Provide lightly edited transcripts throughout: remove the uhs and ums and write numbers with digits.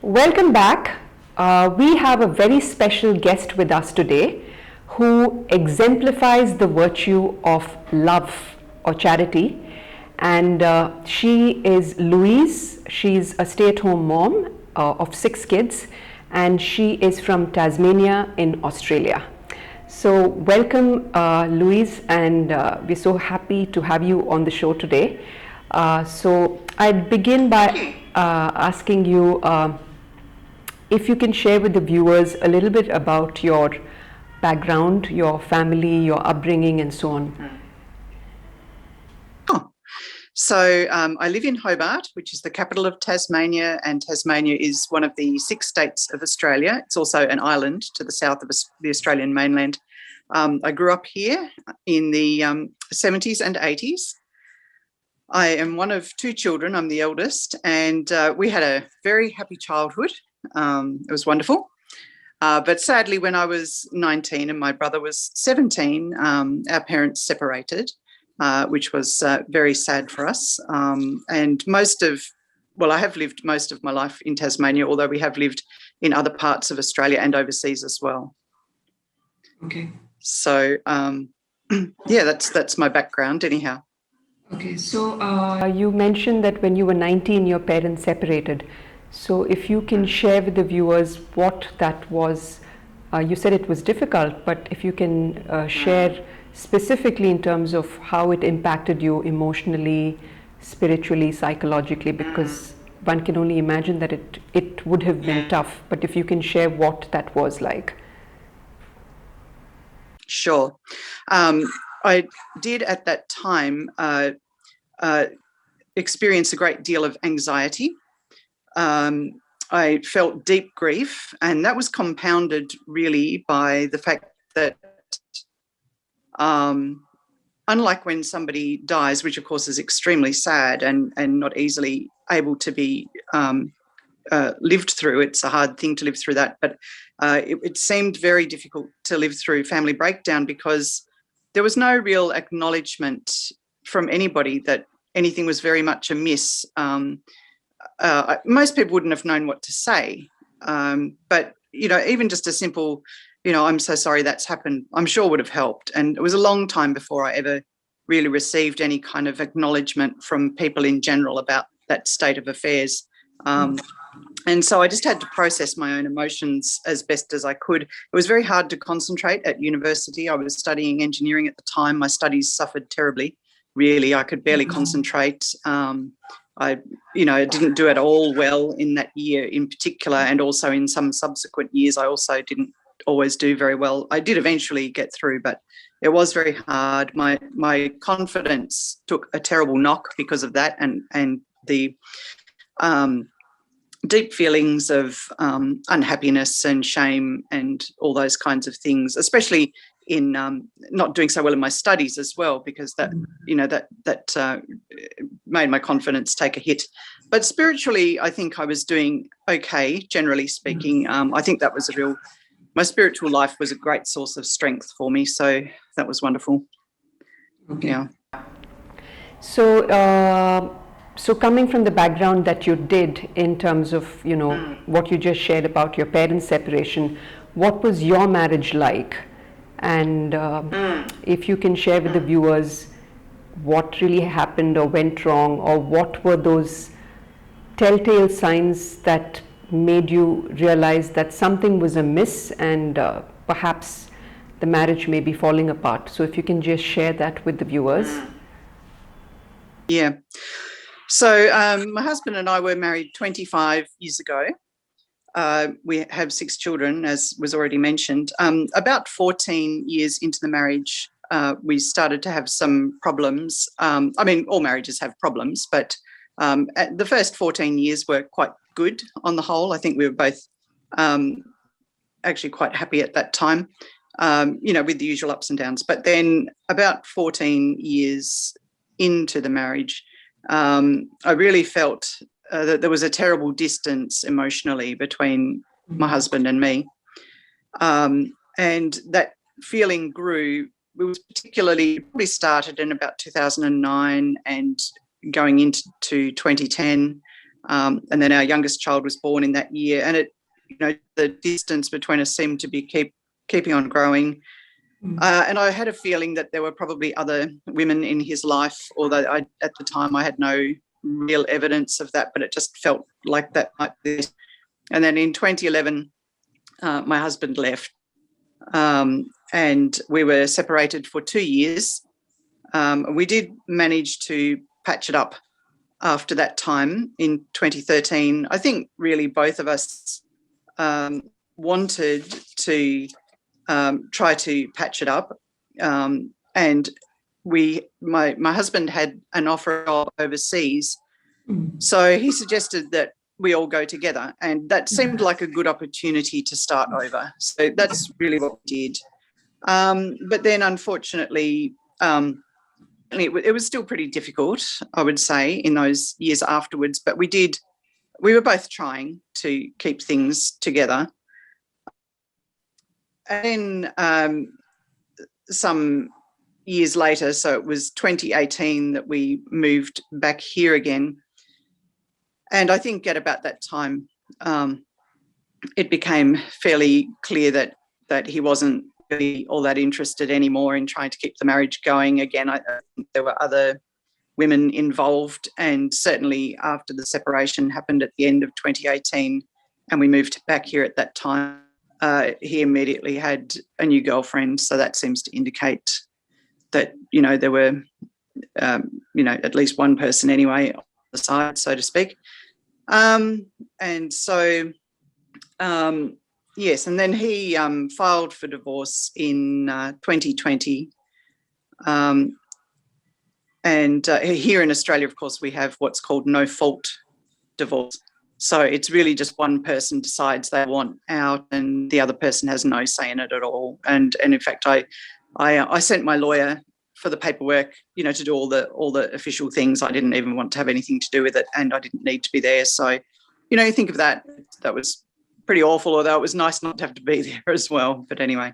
Welcome back. We have a very special guest with us today who exemplifies the virtue of love or charity. And she is Louise. She's a stay-at-home mom of 6 kids, and she is from Tasmania in Australia. So welcome, Louise, and we're so happy to have you on the show today. So I'd begin by asking you if you can share with the viewers a little bit about your background, your family, your upbringing, and so on. So I live in Hobart, which is the capital of Tasmania, and Tasmania is one of the 6 states of Australia. It's also an island to the south of the Australian mainland. I grew up here in the 70s and 80s. I am one of 2 children. I'm the eldest, and we had a very happy childhood. It was wonderful. But sadly, when I was 19 and my brother was 17, our parents separated. Which was very sad for us. And I have lived most of my life in Tasmania, although we have lived in other parts of Australia and overseas as well. Okay. So, yeah, that's my background anyhow. Okay, so you mentioned that when you were 19, your parents separated. So if you can share with the viewers what that was, you said it was difficult, but if you can share specifically in terms of how it impacted you emotionally, spiritually, psychologically, because one can only imagine that it would have been tough, but if you can share what that was like. Sure. I did at that time experience a great deal of anxiety. I felt deep grief, and that was compounded really by the fact that unlike when somebody dies, which of course is extremely sad and not easily able to be lived through, it's a hard thing to live through that, but it seemed very difficult to live through family breakdown because there was no real acknowledgement from anybody that anything was very much amiss. Most people wouldn't have known what to say, but even just a simple I'm so sorry that's happened, I'm sure would have helped. And it was a long time before I ever really received any kind of acknowledgement from people in general about that state of affairs. And so I just had to process my own emotions as best as I could. It was very hard to concentrate at university. I was studying engineering at the time. My studies suffered terribly, really. I could barely concentrate. I didn't do at all well in that year in particular, and also in some subsequent years I also didn't always do very well. I did eventually get through, but it was very hard. My confidence took a terrible knock because of that, and the deep feelings of unhappiness and shame and all those kinds of things, especially in not doing so well in my studies as well, because that made my confidence take a hit. But spiritually, I think I was doing okay, generally speaking. I think that was my spiritual life was a great source of strength for me, so that was wonderful. Okay. Yeah. So coming from the background that you did in terms of, what you just shared about your parents' separation, what was your marriage like? And if you can share with the viewers what really happened or went wrong, or what were those telltale signs that made you realize that something was amiss and perhaps the marriage may be falling apart. So if you can just share that with the viewers. Yeah. So my husband and I were married 25 years ago. We have 6 children, as was already mentioned. About 14 years into the marriage, we started to have some problems. All marriages have problems, but the first 14 years were quite good on the whole. I think we were both actually quite happy at that time, with the usual ups and downs. But then about 14 years into the marriage, I really felt that there was a terrible distance emotionally between my husband and me. And that feeling grew. It was probably started in about 2009 and going into 2010. And then our youngest child was born in that year, and the distance between us seemed to be keeping on growing. And I had a feeling that there were probably other women in his life, although at the time I had no real evidence of that, but it just felt like that might be. And then in 2011, my husband left, and we were separated for 2 years. We did manage to patch it up after that time in 2013. I think really both of us wanted to try to patch it up, and my husband had an offer overseas, so he suggested that we all go together, and that seemed like a good opportunity to start over. So that's really what we did. But then, unfortunately, it was still pretty difficult, I would say, in those years afterwards. But we were both trying to keep things together. And then some years later, so it was 2018 that we moved back here again. And I think at about that time, it became fairly clear that he wasn't really all that interested anymore in trying to keep the marriage going. Again, I think there were other women involved, and certainly after the separation happened at the end of 2018 and we moved back here at that time, he immediately had a new girlfriend. So that seems to indicate that, there were, at least one person anyway on the side, so to speak. And so, yes, and then he filed for divorce in 2020. And here in Australia, of course, we have what's called no-fault divorce. So it's really just one person decides they want out and the other person has no say in it at all. And in fact, I sent my lawyer for the paperwork, to do all the official things. I didn't even want to have anything to do with it, and I didn't need to be there. So, you think of that was pretty awful, although it was nice not to have to be there as well. But anyway,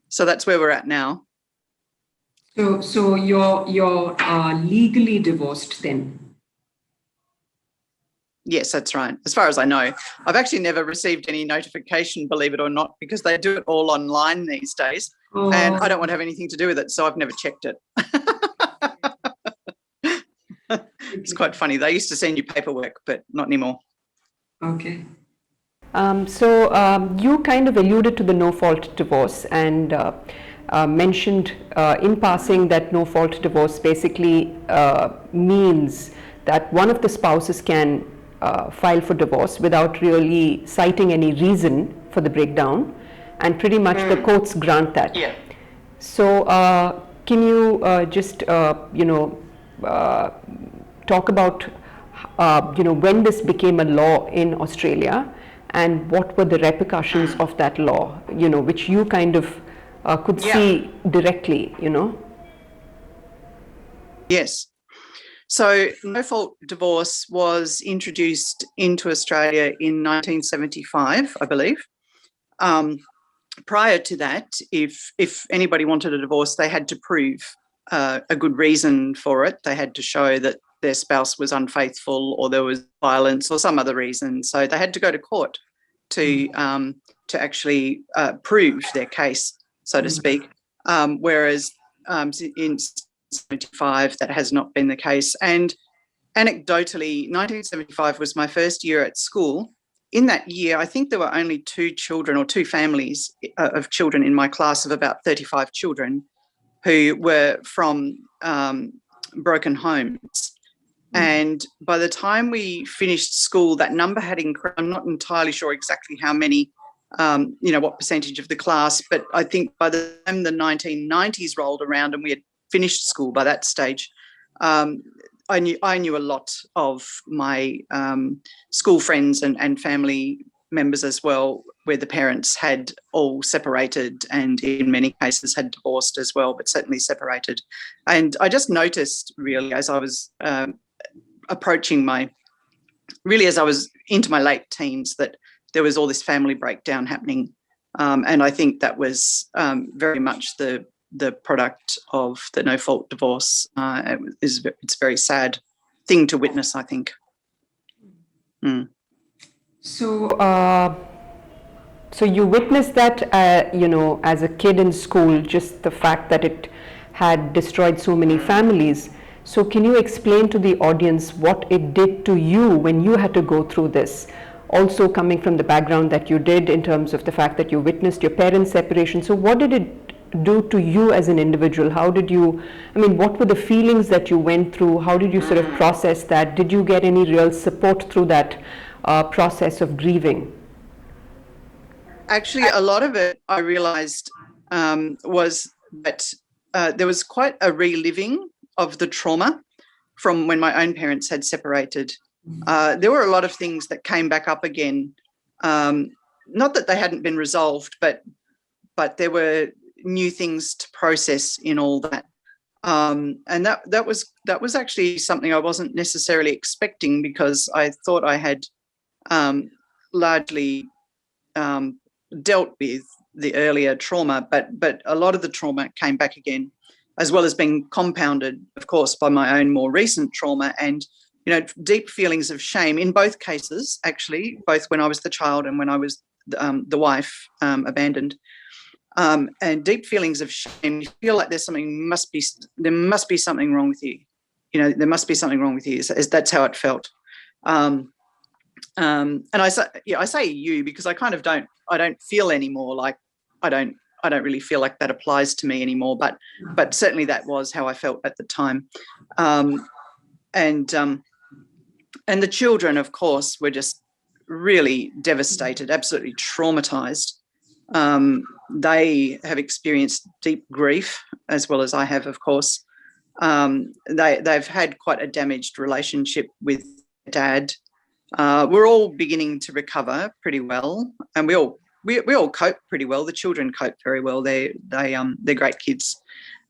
so that's where we're at now. So you're legally divorced then? Yes, that's right. As far as I know, I've actually never received any notification, believe it or not, because they do it all online these days. Oh. And I don't want to have anything to do with it, so I've never checked it. It's quite funny. They used to send you paperwork, but not anymore. Okay. So you kind of alluded to the no-fault divorce and mentioned in passing that no-fault divorce basically means that one of the spouses can file for divorce without really citing any reason for the breakdown, and pretty much the courts grant that. Yeah. So can you just talk about when this became a law in Australia and what were the repercussions of that law, which you kind of could see directly, Yes. So no-fault divorce was introduced into Australia in 1975, I believe. Prior to that, if anybody wanted a divorce, they had to prove a good reason for it. They had to show that their spouse was unfaithful or there was violence or some other reason. So they had to go to court to actually prove their case, so to speak. Whereas in 1975, that has not been the case. And anecdotally, 1975 was my first year at school. In that year, I think there were only two families of children in my class of about 35 children who were from broken homes. And by the time we finished school, that number had increased. I'm not entirely sure exactly how many, what percentage of the class, but I think by the time the 1990s rolled around and we had finished school by that stage, I knew a lot of my school friends and family members as well, where the parents had all separated and in many cases had divorced as well, but certainly separated. And I just noticed really as I was as I was into my late teens, that there was all this family breakdown happening. And I think that was very much the product of the no-fault divorce. It's a very sad thing to witness, I think. Mm. So, So you witnessed that, as a kid in school, just the fact that it had destroyed so many families. So can you explain to the audience what it did to you when you had to go through this? Also coming from the background that you did in terms of the fact that you witnessed your parents' separation. So what did it do to you as an individual? How did you, what were the feelings that you went through? How did you sort of process that? Did you get any real support through that process of grieving? Actually, a lot of it I realised was that there was quite a reliving of the trauma from when my own parents had separated. There were a lot of things that came back up again. Not that they hadn't been resolved, but there were new things to process in all that. And that was actually something I wasn't necessarily expecting, because I thought I had largely dealt with the earlier trauma, but a lot of the trauma came back again, as well as being compounded, of course, by my own more recent trauma and, deep feelings of shame in both cases, actually, both when I was the child and when I was the wife, abandoned, and deep feelings of shame. You feel like there must be something wrong with you. There must be something wrong with you. That's how it felt. And I say you because I kind of don't feel anymore like I don't really feel like that applies to me anymore, but certainly that was how I felt at the time. And the children, of course, were just really devastated, absolutely traumatized. They have experienced deep grief, as well as I have, of course. They've had quite a damaged relationship with Dad. We're all beginning to recover pretty well, and we all cope pretty well. The children cope very well. They're great kids,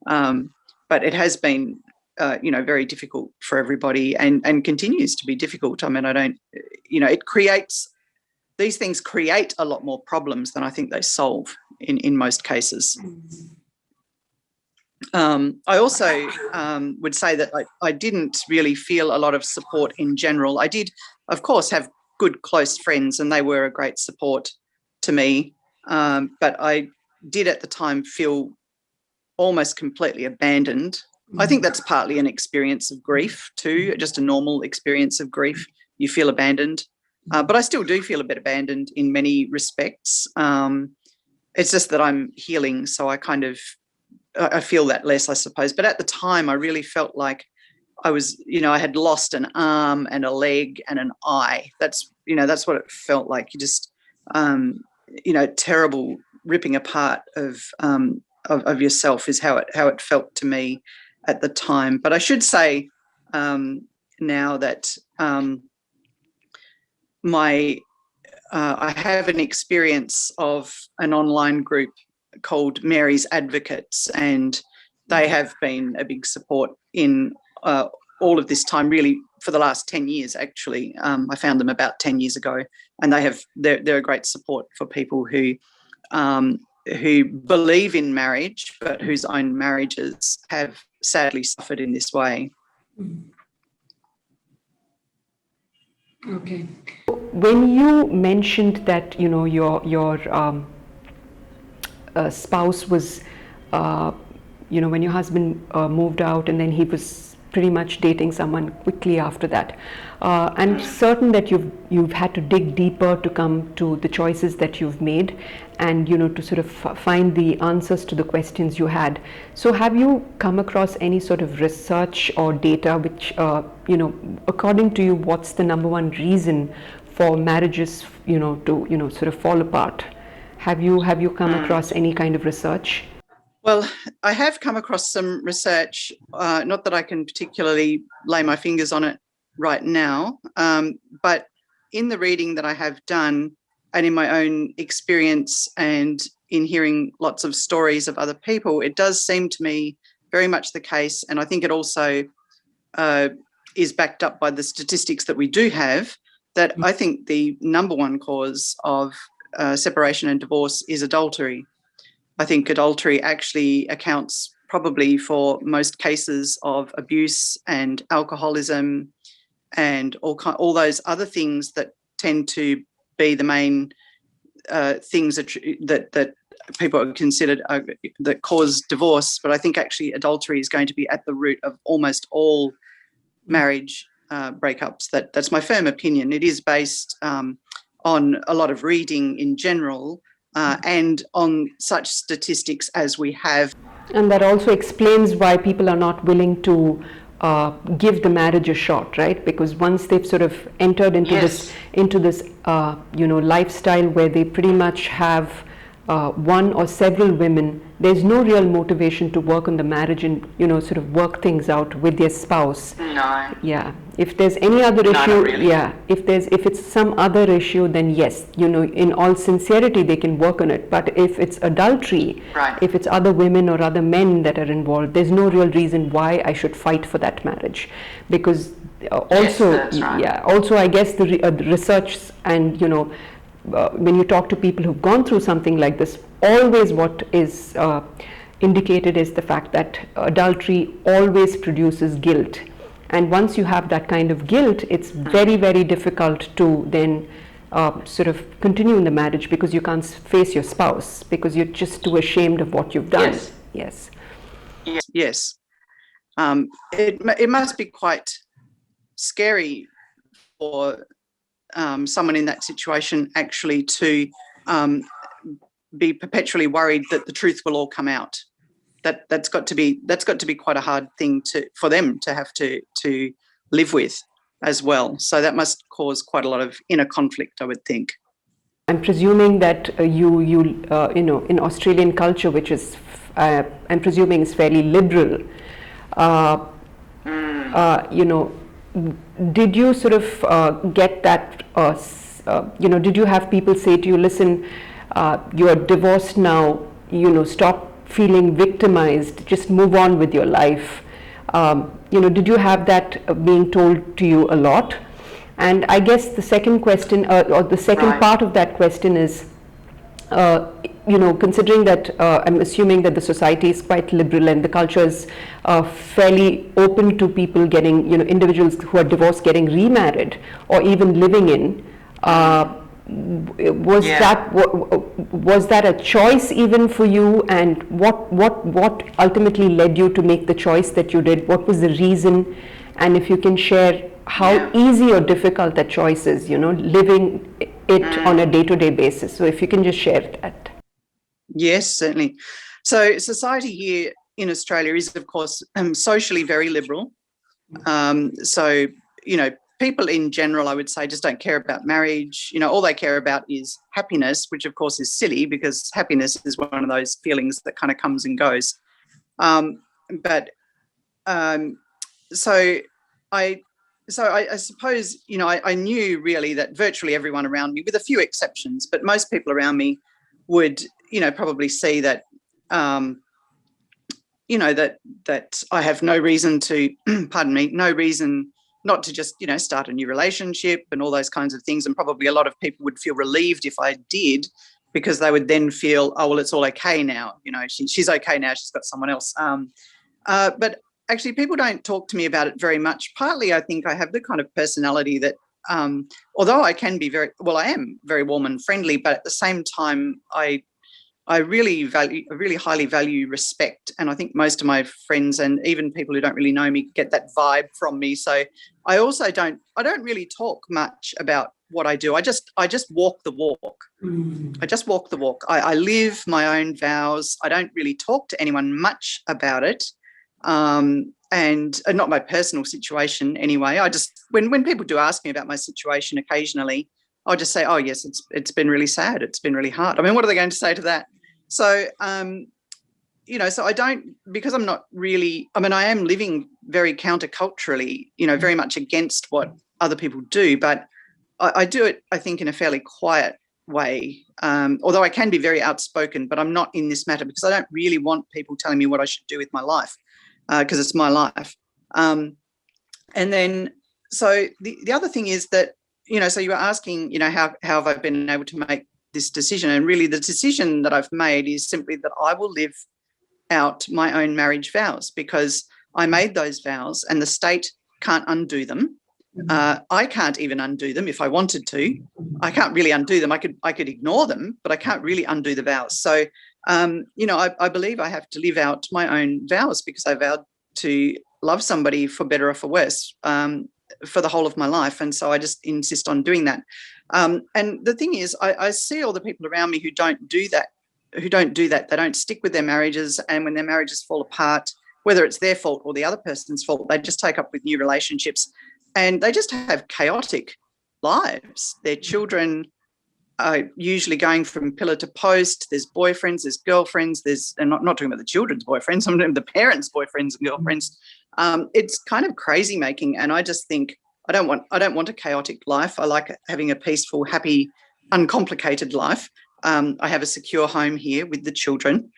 but it has been very difficult for everybody, and continues to be difficult. These things create a lot more problems than I think they solve in most cases. I also would say that I didn't really feel a lot of support in general. I did, of course, have good close friends, and they were a great support to me. But I did at the time feel almost completely abandoned. I think that's partly an experience of grief too, just a normal experience of grief. You feel abandoned. But I still do feel a bit abandoned in many respects. It's just that I'm healing, so I feel that less, I suppose. But at the time, I really felt like I was, I had lost an arm and a leg and an eye. That's what it felt like. You just, terrible ripping apart of yourself is how it felt to me at the time. But I should say now that I have an experience of an online group called Mary's Advocates, and they have been a big support in all of this time, really for the last 10 years, actually. I found them about 10 years ago, and they're a great support for people who believe in marriage, but whose own marriages have sadly suffered in this way. Okay. When you mentioned that your spouse was, when your husband moved out, and then he was pretty much dating someone quickly after that, and certain that you've had to dig deeper to come to the choices that you've made, and to sort of find the answers to the questions you had. So have you come across any sort of research or data which according to you, what's the number one reason for marriages to sort of fall apart? Have you come across any kind of research? Well, I have come across some research, not that I can particularly lay my fingers on it right now, but in the reading that I have done, and in my own experience, and in hearing lots of stories of other people, it does seem to me very much the case, and I think it also is backed up by the statistics that we do have, that I think the number one cause of separation and divorce is adultery. I think adultery actually accounts probably for most cases of abuse and alcoholism and all those other things that tend to be the main things that people are considered that cause divorce. But I think actually adultery is going to be at the root of almost all marriage breakups. That's my firm opinion. It is based on a lot of reading in general and on such statistics as we have. And that also explains why people are not willing to give the marriage a shot, right? Because once they've sort of entered into this lifestyle where they pretty much have one or several women, there's no real motivation to work on the marriage and sort of work things out with their spouse. No. Yeah. If there's any other issue, not really. yeah. If it's some other issue, then yes, in all sincerity they can work on it. But if it's adultery, Right. if it's other women or other men that are involved, there's no real reason why I should fight for that marriage. Because also, that's right. yeah. Also, I guess the research and when you talk to people who've gone through something like this, always what is indicated is the fact that adultery always produces guilt. And once you have that kind of guilt, it's very, very difficult to then sort of continue in the marriage, because you can't face your spouse because you're just too ashamed of what you've done. Yes. It must be quite scary for someone in that situation actually to be perpetually worried that the truth will all come out. That's got to be quite a hard thing for them to have to live with as well. So that must cause quite a lot of inner conflict, I would think. I'm presuming that you in Australian culture, which is I'm presuming is fairly liberal, did you sort of get that, did you have people say to you, listen, you are divorced now, stop feeling victimized, just move on with your life? Did you have that being told to you a lot? And I guess the second question, or the second Right. part of that question is, considering that I'm assuming that the society is quite liberal and the culture is fairly open to people getting, individuals who are divorced getting remarried or even living in. Was that a choice even for you? And what ultimately led you to make the choice that you did? What was the reason? And if you can share how easy or difficult that choice is, living it on a day-to-day basis. So if you can just share that. Yes, certainly. So society here in Australia is, of course, socially very liberal. So, people in general, I would say, just don't care about marriage. All they care about is happiness, which, of course, is silly because happiness is one of those feelings that kind of comes and goes. So I suppose, I knew really that virtually everyone around me, with a few exceptions, but most people around me would, probably see that, that I have no reason to, no reason not to just, start a new relationship and all those kinds of things. And probably a lot of people would feel relieved if I did, because they would then feel, oh, well, it's all okay now. She's okay now. She's got someone else. But actually, people don't talk to me about it very much. Partly, I think I have the kind of personality that, although I can be I am very warm and friendly, but at the same time, I really highly value respect. And I think most of my friends and even people who don't really know me get that vibe from me. So I also don't really talk much about what I do. I just walk the walk. I just walk the walk. I live my own vows. I don't really talk to anyone much about it. And not my personal situation anyway. I just, when people do ask me about my situation occasionally, I'll just say, oh yes, it's been really sad. It's been really hard. I mean, what are they going to say to that? So, so I don't, because I'm not really, I am living very counterculturally, very much against what other people do, but I do it, I think, in a fairly quiet way. Although I can be very outspoken, but I'm not in this matter because I don't really want people telling me what I should do with my life. Because it's my life. And then, so the other thing is that, so you were asking, how have I been able to make this decision? And really the decision that I've made is simply that I will live out my own marriage vows, because I made those vows and the state can't undo them. I can't even undo them if I wanted to. I can't really undo them. I could ignore them, but I can't really undo the vows. So, I believe I have to live out my own vows because I vowed to love somebody for better or for worse for the whole of my life. And so I just insist on doing that. And the thing is, I see all the people around me who don't do that. They don't stick with their marriages. And when their marriages fall apart, whether it's their fault or the other person's fault, they just take up with new relationships and they just have chaotic lives. Their children are usually going from pillar to post. There's boyfriends, there's girlfriends, and not talking about the children's boyfriends, I'm talking about the parents' boyfriends and girlfriends. It's kind of crazy making. And I just think I don't want a chaotic life. I like having a peaceful, happy, uncomplicated life. I have a secure home here with the children,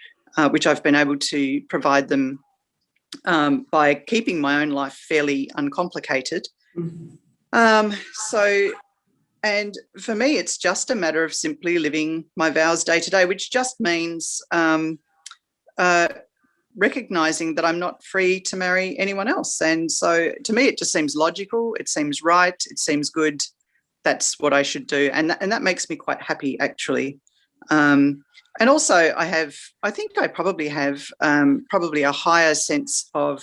which I've been able to provide them by keeping my own life fairly uncomplicated. And for me, it's just a matter of simply living my vows day to day, which just means recognising that I'm not free to marry anyone else. And so to me, it just seems logical. It seems right. It seems good. That's what I should do. And that makes me quite happy, actually. And also I think I probably have probably a higher sense of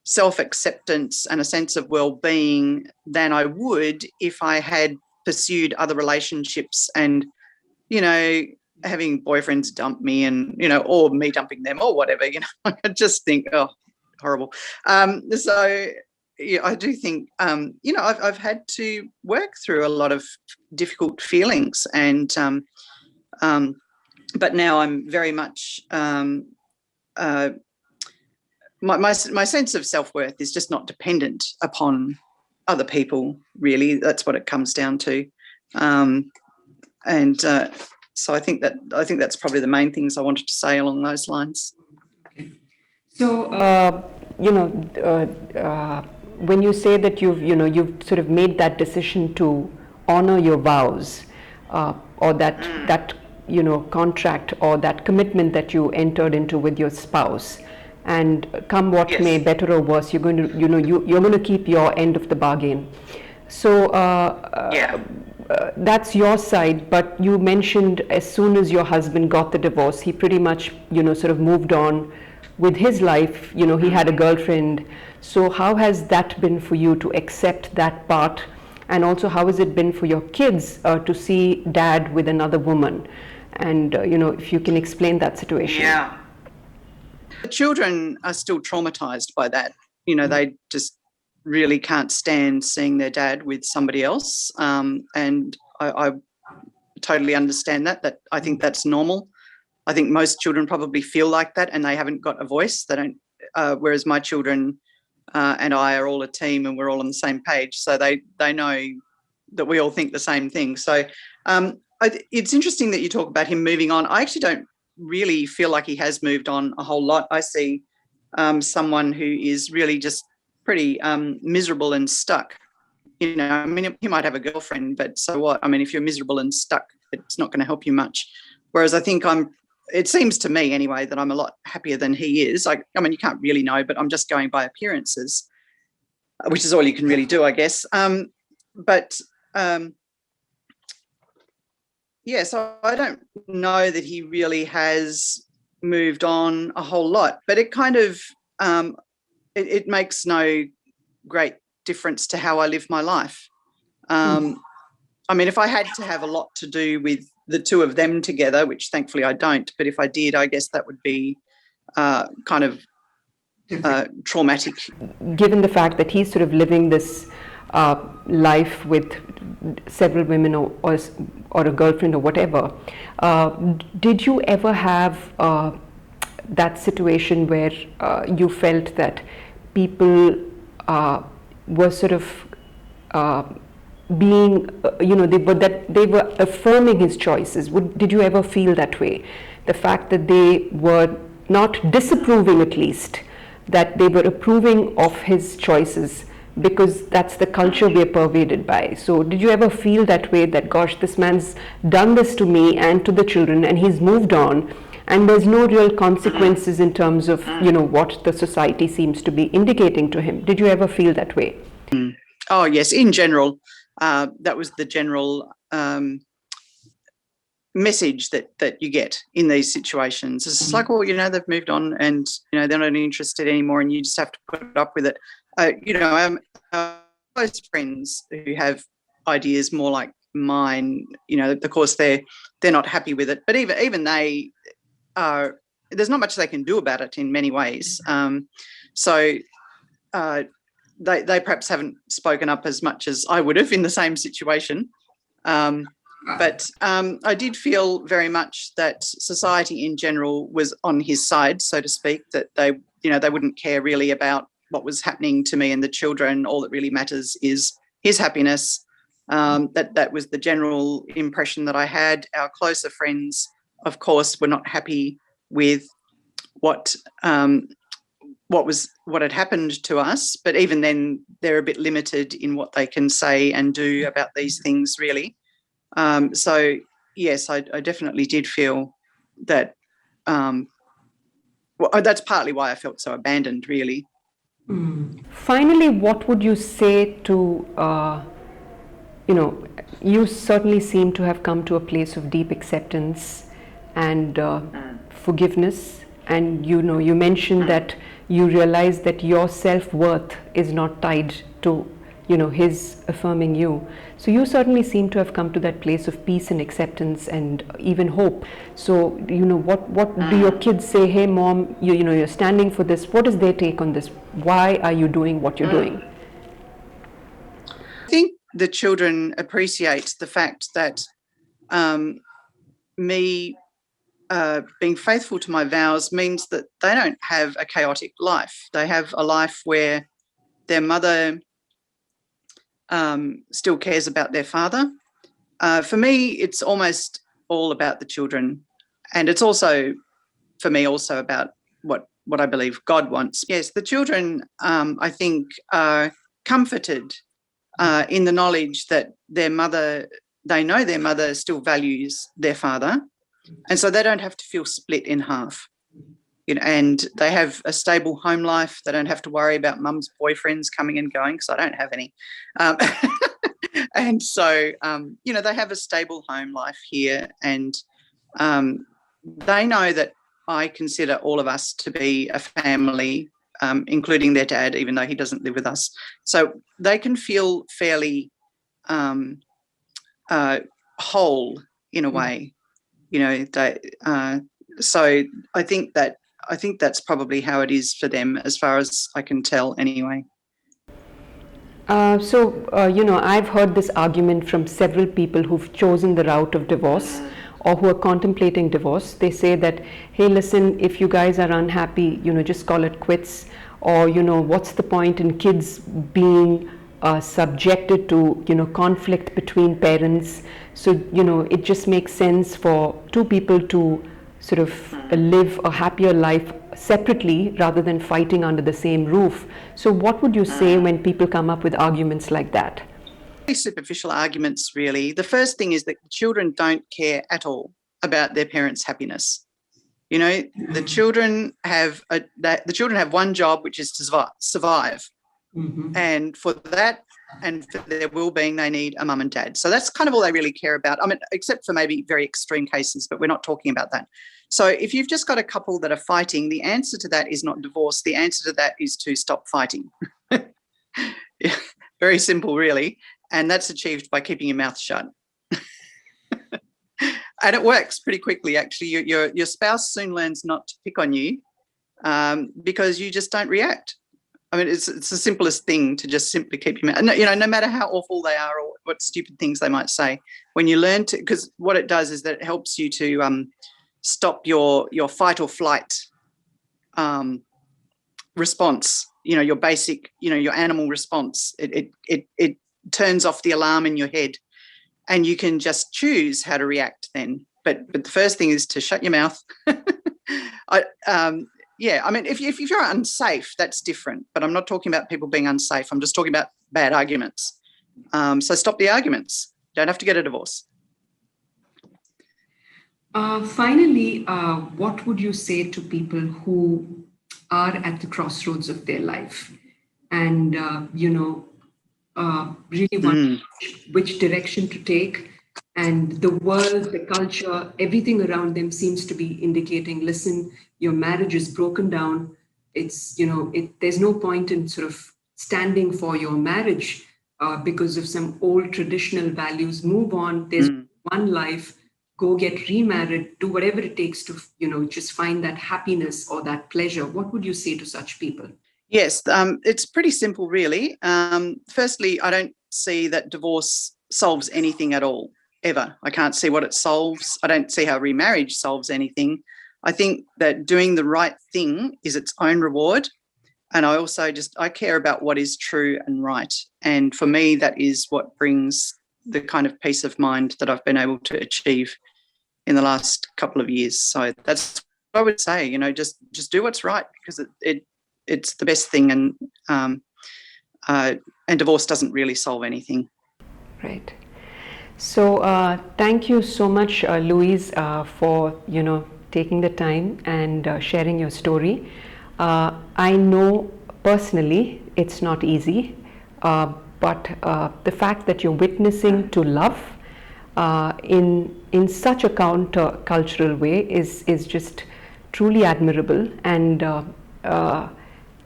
self-acceptance and a sense of well-being than I would if I had pursued other relationships and, having boyfriends dump me and, or me dumping them or whatever, I just think, oh, horrible. So yeah, I do think, I've had to work through a lot of difficult feelings and, but now I'm very much, my sense of self-worth is just not dependent upon other people, really. That's what it comes down to. So I think that's probably the main things I wanted to say along those lines. Okay. So, when you say that you've sort of made that decision to honor your vows, or that contract or that commitment that you entered into with your spouse, and come what Yes. may, better or worse, you're going to you're going to keep your end of the bargain. So that's your side, but you mentioned as soon as your husband got the divorce, he pretty much sort of moved on with his life. He had a girlfriend. So how has that been for you to accept that part, and also how has it been for your kids to see dad with another woman? And if you can explain that situation. Yeah. The children are still traumatized by that. They just really can't stand seeing their dad with somebody else. And I totally understand that I think that's normal. I think most children probably feel like that and they haven't got a voice. They don't, whereas my children and I are all a team and we're all on the same page. So they know that we all think the same thing. So it's interesting that you talk about him moving on. I actually don't really feel like he has moved on a whole lot. I see someone who is really just pretty miserable and stuck. He might have a girlfriend, but so what? I mean, if you're miserable and stuck, it's not going to help you much. Whereas I think it seems to me anyway that I'm a lot happier than he is. I mean, you can't really know, but I'm just going by appearances, which is all you can really do, I guess. Yeah, so I don't know that he really has moved on a whole lot, but it kind of, it makes no great difference to how I live my life. I mean, if I had to have a lot to do with the two of them together, which thankfully I don't, but if I did, I guess that would be kind of traumatic. Given the fact that he's sort of living this life with several women or a girlfriend or whatever, did you ever have that situation where you felt that people were sort of being, they were affirming his choices? Did you ever feel that way? The fact that they were not disapproving, at least, that they were approving of his choices, because that's the culture we are pervaded by. So did you ever feel that way, that gosh, this man's done this to me and to the children and he's moved on and there's no real consequences in terms of what the society seems to be indicating to him? Did you ever feel that way? Oh, yes. In general, that was the general message that you get in these situations. It's just like, well, they've moved on and, they're not interested anymore and you just have to put up with it. Close friends who have ideas more like mine, of course they're not happy with it, but even they are, there's not much they can do about it in many ways. They perhaps haven't spoken up as much as I would have in the same situation. But I did feel very much that society in general was on his side, so to speak, that they wouldn't care really about what was happening to me and the children. All that really matters is his happiness. That was the general impression that I had. Our closer friends, of course, were not happy with what had happened to us, but even then they're a bit limited in what they can say and do about these things, really. So yes, I definitely did feel that. That's partly why I felt so abandoned, really. Finally, what would you say to you certainly seem to have come to a place of deep acceptance and forgiveness, and you mentioned that you realize that your self-worth is not tied to his affirming you. So you certainly seem to have come to that place of peace and acceptance and even hope. So what do your kids say? Hey mom, you're standing for this. What is their take on this? Why are you doing what you're doing? I think the children appreciate the fact that me being faithful to my vows means that they don't have a chaotic life. They have a life where their mother still cares about their father. For me, it's almost all about the children, and it's also, for me, also about what I believe God wants. Yes, the children, I think, are comforted in the knowledge that they know their mother still values their father, and so they don't have to feel split in half. And they have a stable home life. They don't have to worry about mum's boyfriends coming and going, because I don't have any. And so, they have a stable home life here, and they know that I consider all of us to be a family, including their dad, even though he doesn't live with us. So they can feel fairly whole in a way, so I think that's probably how it is for them, as far as I can tell anyway. I've heard this argument from several people who've chosen the route of divorce or who are contemplating divorce. They say that, hey, listen, if you guys are unhappy, just call it quits. Or, what's the point in kids being subjected to, conflict between parents? So, it just makes sense for two people to sort of live a happier life separately rather than fighting under the same roof. So what would you say when people come up with arguments like that? Superficial arguments, really. The first thing is that children don't care at all about their parents' happiness. The children have one job, which is to survive. Mm-hmm. And for that and for their well-being, they need a mum and dad. So that's kind of all they really care about. I mean, except for maybe very extreme cases, but we're not talking about that. So if you've just got a couple that are fighting, the answer to that is not divorce. The answer to that is to stop fighting. Yeah, very simple, really. And that's achieved by keeping your mouth shut. And it works pretty quickly, actually. Your spouse soon learns not to pick on you because you just don't react. I mean, it's the simplest thing to just simply keep your mouth. No matter how awful they are or what stupid things they might say, when you learn to, because what it does is that it helps you to stop your fight or flight response. Your basic, your animal response. It turns off the alarm in your head, and you can just choose how to react then. But the first thing is to shut your mouth. Yeah, I mean, if you're unsafe, that's different. But I'm not talking about people being unsafe. I'm just talking about bad arguments. So stop the arguments. Don't have to get a divorce. Finally, what would you say to people who are at the crossroads of their life and, really wonder which direction to take. And the world, the culture, everything around them seems to be indicating, listen, your marriage is broken down. It's, there's no point in sort of standing for your marriage because of some old traditional values. Move on. There's one life. Go get remarried. Do whatever it takes to, just find that happiness or that pleasure. What would you say to such people? Yes, it's pretty simple, really. Firstly, I don't see that divorce solves anything at all, ever. I can't see what it solves. I don't see how remarriage solves anything. I think that doing the right thing is its own reward. And I also I care about what is true and right. And for me, that is what brings the kind of peace of mind that I've been able to achieve in the last couple of years. So that's what I would say, just do what's right, because it's the best thing, and divorce doesn't really solve anything. Right. So thank you so much, Louise, for taking the time and sharing your story. I know personally it's not easy, but the fact that you're witnessing to love in such a counter-cultural way is just truly admirable, and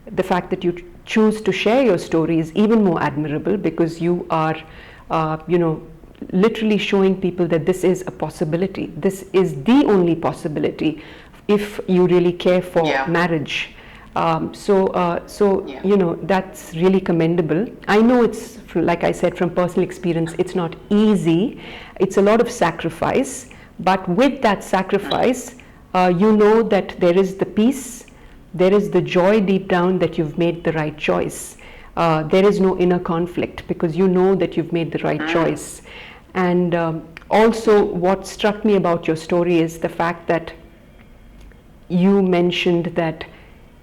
the fact that you choose to share your story is even more admirable, because you are literally showing people that this is a possibility. This is the only possibility if you really care for marriage. That's really commendable. I know it's, like I said, from personal experience, it's not easy. It's a lot of sacrifice, but with that sacrifice, you know that there is the peace, there is the joy deep down that you've made the right choice. There is no inner conflict, because you know that you've made the right choice. And also, what struck me about your story is the fact that you mentioned that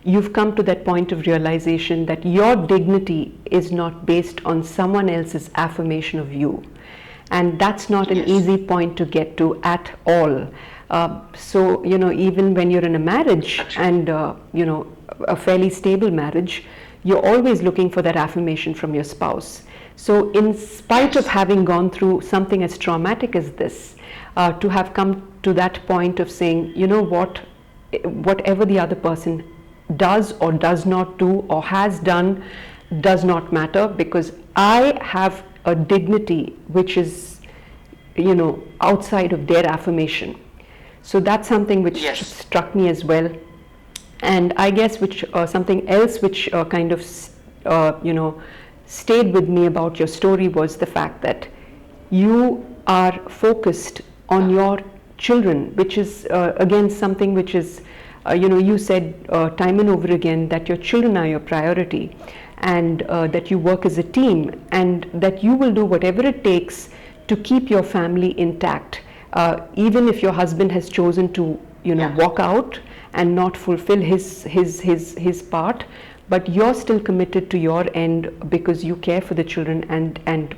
you've come to that point of realization that your dignity is not based on someone else's affirmation of you. And that's not an easy point to get to at all. So, even when you're in a marriage and, a fairly stable marriage, you're always looking for that affirmation from your spouse. So in spite of having gone through something as traumatic as this, to have come to that point of saying, whatever the other person does or does not do or has done does not matter, because I have a dignity which is, outside of their affirmation. So that's something which struck me as well. And I guess which something else which kind of, stayed with me about your story was the fact that you are focused on your children, which is, again, something which is, you said time and over again that your children are your priority, and that you work as a team, and that you will do whatever it takes to keep your family intact, even if your husband has chosen to, walk out and not fulfill his part, but you're still committed to your end because you care for the children and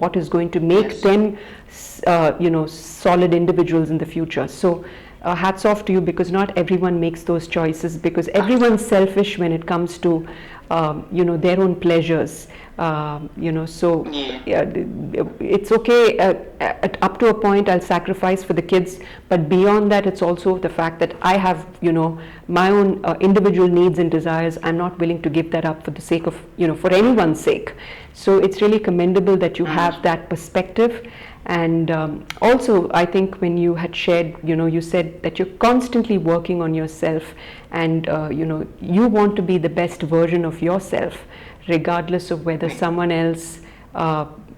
what is going to make them solid individuals in the future. So hats off to you, because not everyone makes those choices, because everyone's selfish when it comes to their own pleasures. It's okay, up to a point I'll sacrifice for the kids, but beyond that it's also the fact that I have my own individual needs and desires. I'm not willing to give that up for the sake of for anyone's sake. So it's really commendable that you have that perspective. And also, I think when you had shared, you said that you're constantly working on yourself, and you want to be the best version of yourself, regardless of whether someone else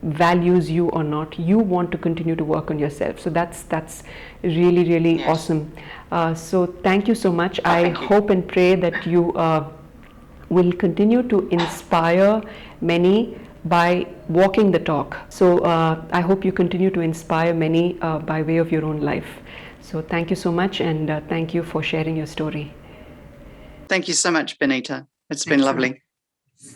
values you or not. You want to continue to work on yourself. So that's really, really awesome. So thank you so much. I hope and pray that you will continue to inspire many by walking the talk. So I hope you continue to inspire many by way of your own life. So thank you so much, and thank you for sharing your story. Thank you so much, Benita. It's been lovely.